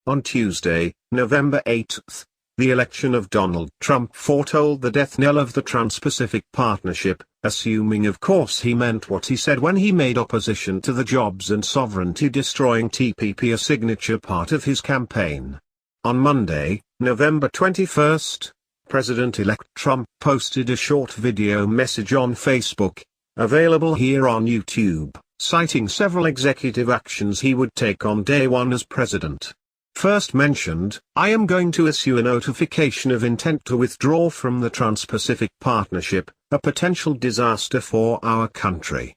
On Tuesday, November 8, the election of Donald Trump foretold the death knell of the Trans-Pacific Partnership, assuming of course he meant what he said when he made opposition to the jobs and sovereignty-destroying TPP a signature part of his campaign. On Monday, November 21, President-elect Trump posted a short video message on Facebook, available here on YouTube, citing several executive actions he would take on day one as president. First mentioned, "I am going to issue a notification of intent to withdraw from the Trans-Pacific Partnership, a potential disaster for our country."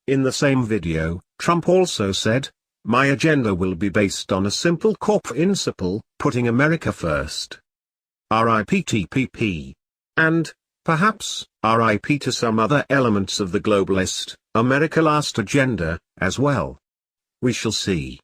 In the same video, Trump also said, "My agenda will be based on a simple core principle, putting America first. RIP TPP. And, perhaps, RIP to some other elements of the globalist, America last agenda, as well. We shall see."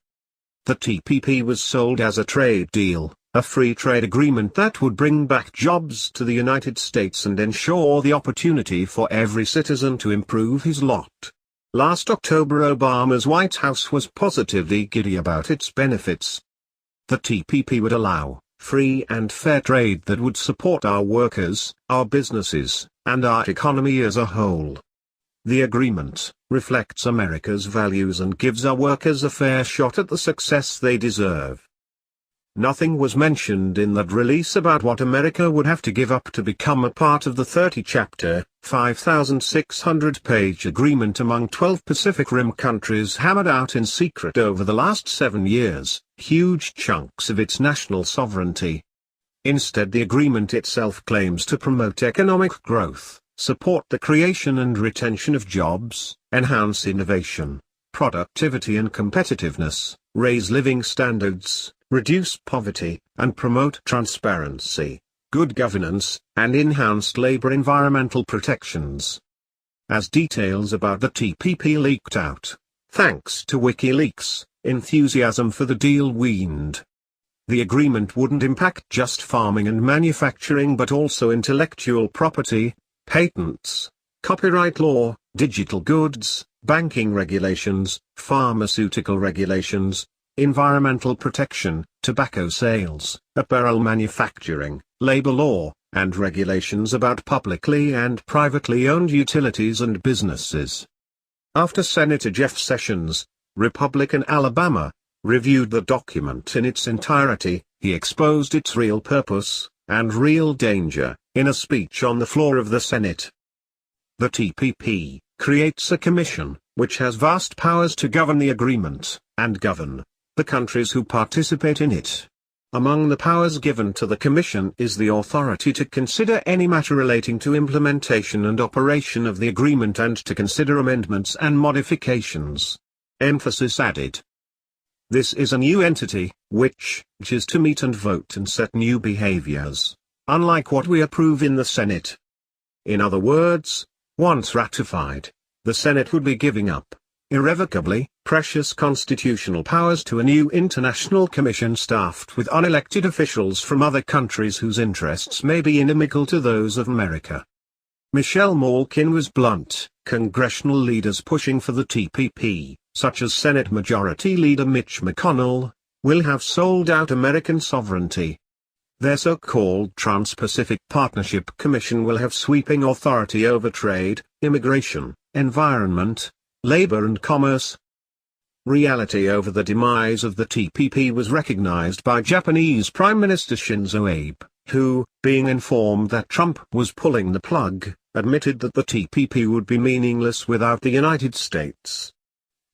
The TPP was sold as a trade deal, a free trade agreement that would bring back jobs to the United States and ensure the opportunity for every citizen to improve his lot. Last October Obama's White House was positively giddy about its benefits. The TPP would allow free and fair trade that would support our workers, our businesses, and our economy as a whole. The agreement reflects America's values and gives our workers a fair shot at the success they deserve. Nothing was mentioned in that release about what America would have to give up to become a part of the 30-chapter, 5,600-page agreement among 12 Pacific Rim countries hammered out in secret over the last 7 years, huge chunks of its national sovereignty. Instead, the agreement itself claims to promote economic growth, support the creation and retention of jobs, enhance innovation, productivity and competitiveness, raise living standards, reduce poverty, and promote transparency, good governance, and enhanced labor environmental protections. As details about the TPP leaked out, thanks to WikiLeaks, enthusiasm for the deal waned. The agreement wouldn't impact just farming and manufacturing but also intellectual property, patents, copyright law, digital goods, banking regulations, pharmaceutical regulations, environmental protection, tobacco sales, apparel manufacturing, labor law, and regulations about publicly and privately owned utilities and businesses. After Senator Jeff Sessions, Republican Alabama, reviewed the document in its entirety, he exposed its real purpose and real danger in a speech on the floor of the Senate. The TPP creates a commission, which has vast powers to govern the agreement, and govern the countries who participate in it. Among the powers given to the Commission is the authority to consider any matter relating to implementation and operation of the agreement and to consider amendments and modifications. Emphasis added. This is a new entity, which is to meet and vote and set new behaviors, unlike what we approve in the Senate. In other words, once ratified, the Senate would be giving up, irrevocably, precious constitutional powers to a new international commission staffed with unelected officials from other countries whose interests may be inimical to those of America. Michelle Malkin was blunt. Congressional leaders pushing for the TPP, such as Senate Majority Leader Mitch McConnell, will have sold out American sovereignty. Their so-called Trans-Pacific Partnership Commission will have sweeping authority over trade, immigration, environment, labor and commerce. Reality over the demise of the TPP was recognized by Japanese Prime Minister Shinzo Abe, who, being informed that Trump was pulling the plug, admitted that the TPP would be meaningless without the United States.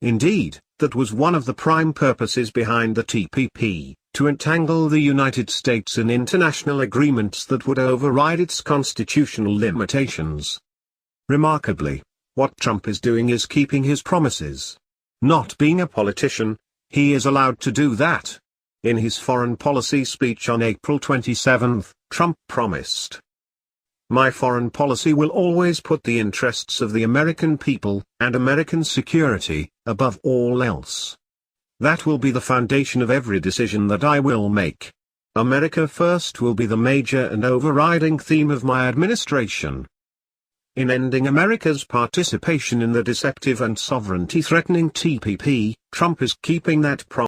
Indeed, that was one of the prime purposes behind the TPP, to entangle the United States in international agreements that would override its constitutional limitations. Remarkably, what Trump is doing is keeping his promises. Not being a politician, he is allowed to do that. In his foreign policy speech on April 27, Trump promised, "My foreign policy will always put the interests of the American people, and American security, above all else. That will be the foundation of every decision that I will make. America first will be the major and overriding theme of my administration." In ending America's participation in the deceptive and sovereignty-threatening TPP, Trump is keeping that promise.